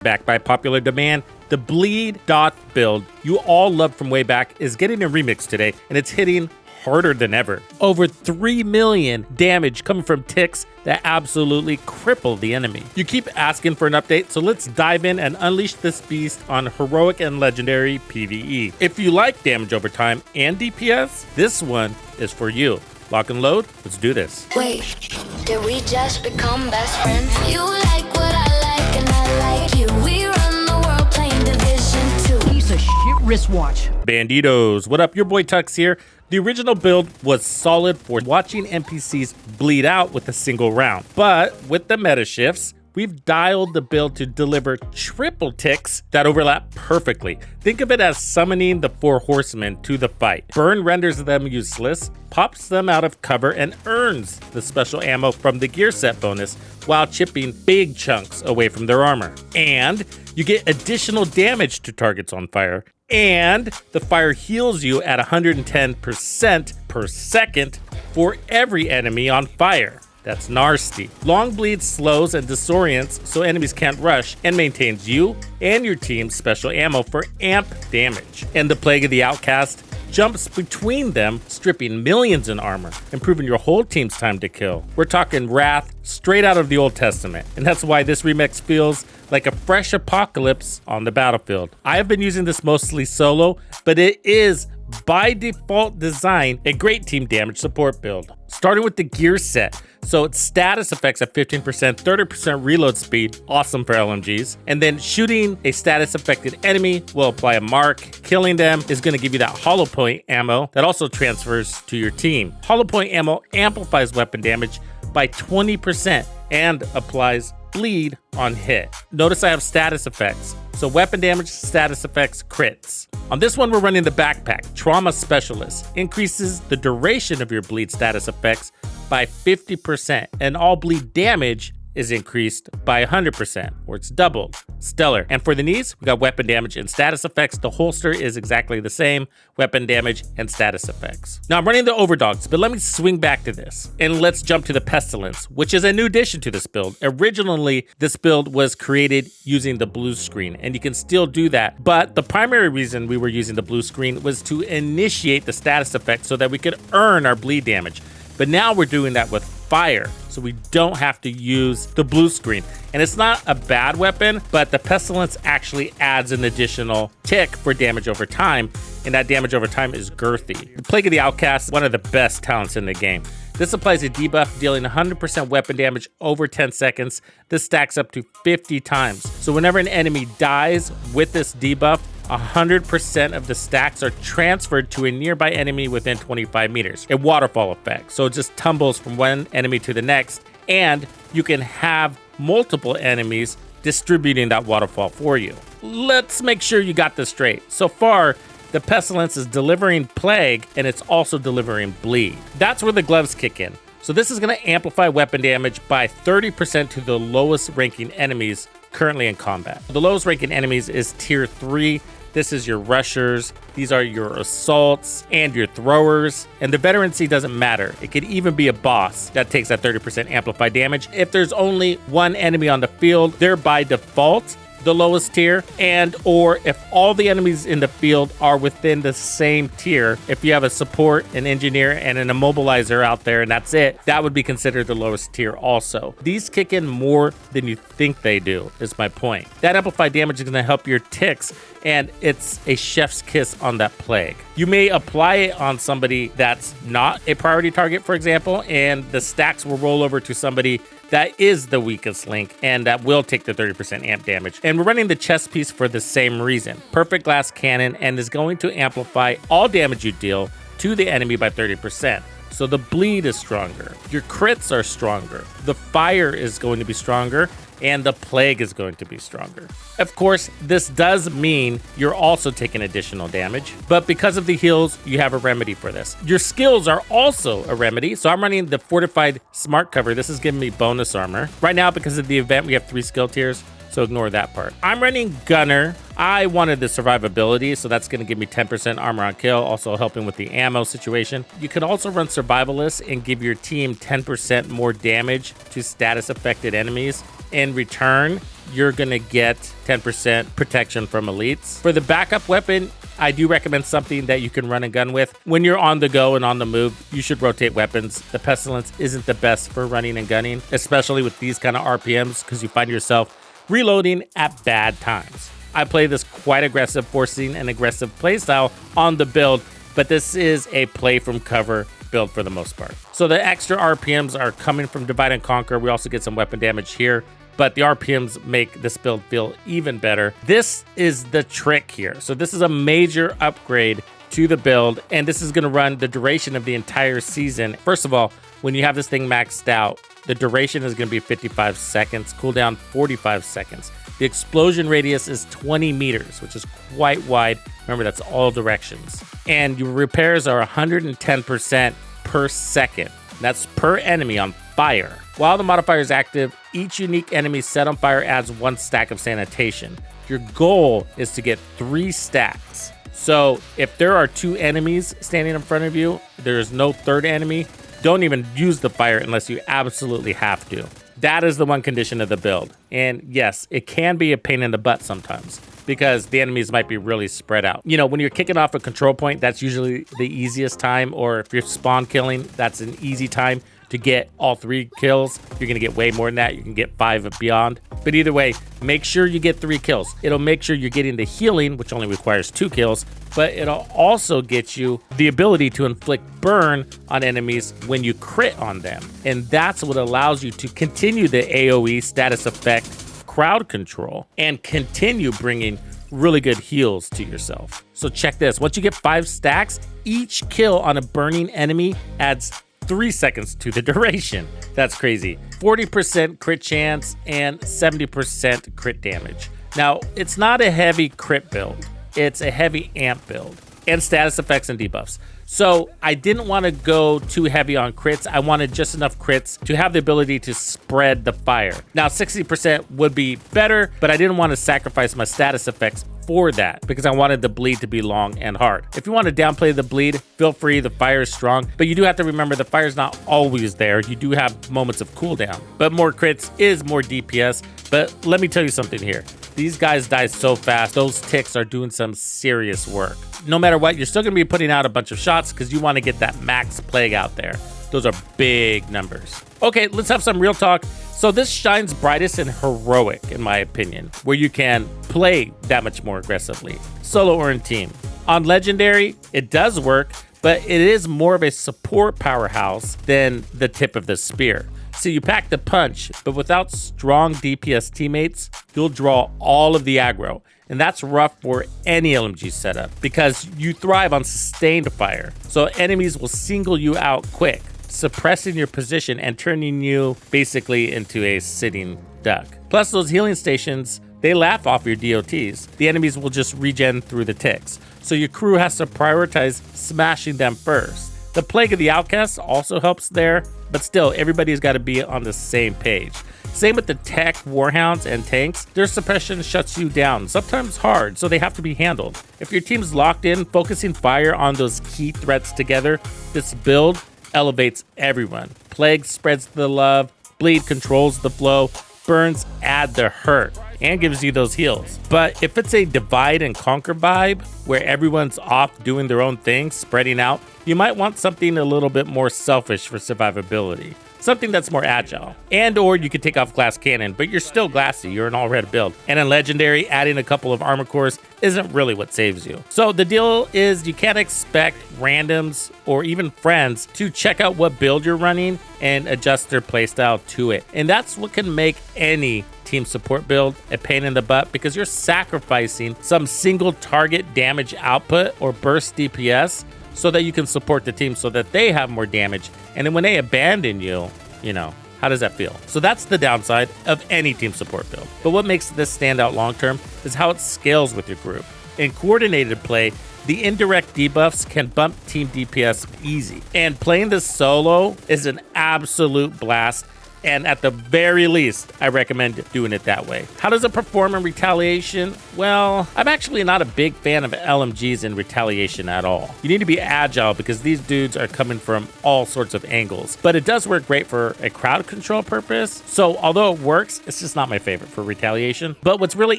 Backed by popular demand, the Bleed Dot build you all loved from way back is getting a remix today, and it's hitting harder than ever. Over 3 million damage coming from Tics that absolutely cripple the enemy. You keep asking for an update, so let's dive in and unleash this beast on Heroic and Legendary PvE. If you like damage over time and DPS, this one is for you. Lock and load, let's do this. Wait, did we just become best friends? You like what I like and I like you. We run the world playing Division 2. Piece of shit wristwatch. Bandidos, what up? Your boy Tux here. The original build was solid for watching NPCs bleed out with a single round. But with the meta shifts, we've dialed the build to deliver triple Tics that overlap perfectly. Think of it as summoning the 4 horsemen to the fight. Burn renders them useless, pops them out of cover, and earns the special ammo from the gear set bonus while chipping big chunks away from their armor. And you get additional damage to targets on fire. And the fire heals you at 110% per second for every enemy on fire. That's nasty. Long bleed slows and disorients so enemies can't rush, and maintains you and your team's special ammo for amp damage. And the Plague of the Outcast jumps between them, stripping millions in armor, improving your whole team's time to kill. We're talking Wrath straight out of the Old Testament, and that's why this remix feels like a fresh apocalypse on the battlefield. I have been using this mostly solo, but it is by default design a great team damage support build. Starting with the gear set, so its status effects at 15%, 30% reload speed, awesome for LMGs, and then shooting a status affected enemy will apply a mark. Killing them is going to give you that hollow point ammo that also transfers to your team. Hollow point ammo amplifies weapon damage by 20% and applies bleed on hit. Notice I have status effects. So weapon damage, status effects, crits. On this one, we're running the backpack. Trauma Specialist increases the duration of your bleed status effects by 50%, and all bleed damage is increased by 100%, or it's doubled. Stellar. And for the knees, we got weapon damage and status effects. The holster is exactly the same, weapon damage and status effects. Now I'm running the overdogs, but let me swing back to this and let's jump to the Pestilence, which is a new addition to this build. Originally, this build was created using the blue screen, and you can still do that. But the primary reason we were using the blue screen was to initiate the status effect so that we could earn our bleed damage. But now we're doing that with fire, so we don't have to use the blue screen. And it's not a bad weapon, but the Pestilence actually adds an additional tick for damage over time, and that damage over time is girthy. The Plague of the Outcast, one of the best talents in the game. This applies a debuff dealing 100% weapon damage over 10 seconds. This stacks up to 50 times. So whenever an enemy dies with this debuff, 100% of the stacks are transferred to a nearby enemy within 25 meters. A waterfall effect, so it just tumbles from one enemy to the next, and you can have multiple enemies distributing that waterfall for you. Let's make sure you got this straight. So far, the Pestilence is delivering Plague, and it's also delivering Bleed. That's where the gloves kick in. So this is going to amplify weapon damage by 30% to the lowest ranking enemies currently in combat. The lowest ranking enemies is tier 3. This is your rushers, these are your assaults, and your throwers. And the veterancy doesn't matter. It could even be a boss that takes that 30% amplified damage. If there's only one enemy on the field, they're by default the lowest tier, and or if all the enemies in the field are within the same tier, if you have a support, an engineer, and an immobilizer out there and that's it, that would be considered the lowest tier also. These kick in more than you think they do, is my point. That amplified damage is going to help your Tics, and it's a chef's kiss on that Plague. You may apply it on somebody that's not a priority target, for example, and the stacks will roll over to somebody that is the weakest link, and that will take the 30% amp damage. And we're running the chest piece for the same reason. Perfect glass cannon, and is going to amplify all damage you deal to the enemy by 30%. So the bleed is stronger, your crits are stronger, the fire is going to be stronger, and the Plague is going to be stronger. Of course, this does mean you're also taking additional damage, but because of the heals, you have a remedy for this. Your skills are also a remedy, so I'm running the Fortified Smart Cover. This is giving me bonus armor. Right now, because of the event, we have 3 skill tiers, so ignore that part. I'm running Gunner. I wanted the survivability, so that's going to give me 10% armor on kill, also helping with the ammo situation. You can also run Survivalist and give your team 10% more damage to status affected enemies. In return, you're gonna get 10% protection from elites. For the backup weapon, I do recommend something that you can run and gun with. When you're on the go and on the move, you should rotate weapons. The Pestilence isn't the best for running and gunning, especially with these kind of RPMs, because you find yourself reloading at bad times. I play this quite aggressive, forcing an aggressive playstyle on the build, but this is a play from cover build for the most part. So the extra RPMs are coming from Divide and Conquer. We also get some weapon damage here, but the RPMs make this build feel even better. This is the trick here. So this is a major upgrade to the build, and this is gonna run the duration of the entire season. First of all, when you have this thing maxed out, the duration is gonna be 55 seconds, cooldown 45 seconds. The explosion radius is 20 meters, which is quite wide. Remember, that's all directions. And your repairs are 110% per second. That's per enemy on fire. While the modifier is active, each unique enemy set on fire adds 1 stack of sanitation. Your goal is to get 3 stacks. So if there are 2 enemies standing in front of you, there is no third enemy, don't even use the fire unless you absolutely have to. That is the one condition of the build. And yes, it can be a pain in the butt sometimes because the enemies might be really spread out. You know, when you're kicking off a control point, that's usually the easiest time, or if you're spawn killing, that's an easy time to get all 3 kills. You're gonna get way more than that. You can get 5 and beyond. But either way, make sure you get 3 kills. It'll make sure you're getting the healing, which only requires 2 kills, but it'll also get you the ability to inflict burn on enemies when you crit on them. And that's what allows you to continue the AoE status effect crowd control and continue bringing really good heals to yourself. So check this. Once you get 5 stacks, each kill on a burning enemy adds 3 seconds to the duration. That's crazy. 40% crit chance and 70% crit damage. Now, it's not a heavy crit build. It's a heavy amp build and status effects and debuffs. So I didn't want to go too heavy on crits. I wanted just enough crits to have the ability to spread the fire. Now 60% would be better, but I didn't want to sacrifice my status effects for that because I wanted the bleed to be long and hard. If you want to downplay the bleed, feel free. The fire is strong, but you do have to remember the fire is not always there. You do have moments of cooldown, but more crits is more DPS. But let me tell you something here. These guys die so fast. Those Tics are doing some serious work. No matter what, you're still going to be putting out a bunch of shots because you want to get that max plague out there. Those are big numbers. Okay, let's have some real talk. So this shines brightest in Heroic, in my opinion, where you can play that much more aggressively, solo or in team. On Legendary, it does work, but it is more of a support powerhouse than the tip of the spear. So you pack the punch, but without strong DPS teammates, you'll draw all of the aggro. And that's rough for any LMG setup because you thrive on sustained fire. So enemies will single you out quick, suppressing your position and turning you basically into a sitting duck. Plus those healing stations, they laugh off your DOTs. The enemies will just regen through the Tics. So your crew has to prioritize smashing them first. The Plague of the Outcasts also helps there, but still, everybody's got to be on the same page. Same with the tech warhounds and tanks. Their suppression shuts you down, sometimes hard, so they have to be handled. If your team's locked in, focusing fire on those key threats together, this build elevates everyone. Plague spreads the love, bleed controls the flow, burns add the hurt, and gives you those heals. But if it's a divide and conquer vibe, where everyone's off doing their own thing, spreading out, you might want something a little bit more selfish for survivability. Something that's more agile. And or you could take off Glass Cannon, but you're still glassy, you're an all-red build. And in Legendary, adding a couple of armor cores isn't really what saves you. So the deal is you can't expect randoms or even friends to check out what build you're running and adjust their playstyle to it. And that's what can make any team support build a pain in the butt because you're sacrificing some single target damage output or burst DPS so that you can support the team so that they have more damage. And then when they abandon you, you know, how does that feel? So that's the downside of any team support build. But what makes this stand out long term is how it scales with your group. In coordinated play, the indirect debuffs can bump team DPS easy. And playing this solo is an absolute blast And at the very least, I recommend doing it that way. How does it perform in Retaliation? Well, I'm actually not a big fan of LMGs in Retaliation at all. You need to be agile because these dudes are coming from all sorts of angles. But it does work great for a crowd control purpose. So although it works, it's just not my favorite for Retaliation. But what's really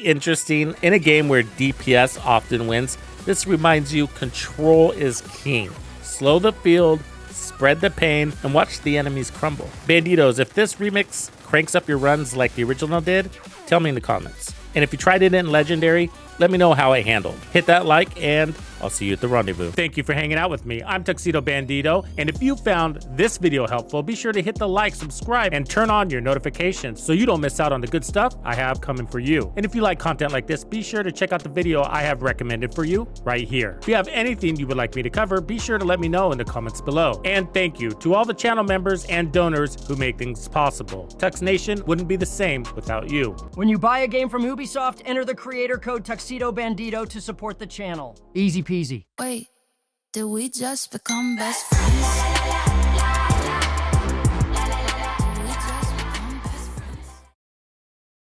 interesting, in a game where DPS often wins, this reminds you control is king. Slow the field, spread the pain, and watch the enemies crumble. Bandidos, if this remix cranks up your runs like the original did, tell me in the comments. And if you tried it in Legendary, let me know how it handled. Hit that like, and I'll see you at the rendezvous. Thank you for hanging out with me. I'm Tuxedo Bandido, and if you found this video helpful, be sure to hit the like, subscribe, and turn on your notifications so you don't miss out on the good stuff I have coming for you. And if you like content like this, be sure to check out the video I have recommended for you right here. If you have anything you would like me to cover, be sure to let me know in the comments below. And thank you to all the channel members and donors who make things possible. Tux Nation wouldn't be the same without you. When you buy a game from Ubisoft, enter the creator code Tuxedo Bandido to support the channel. Easy peasy. Wait, did we just become best friends?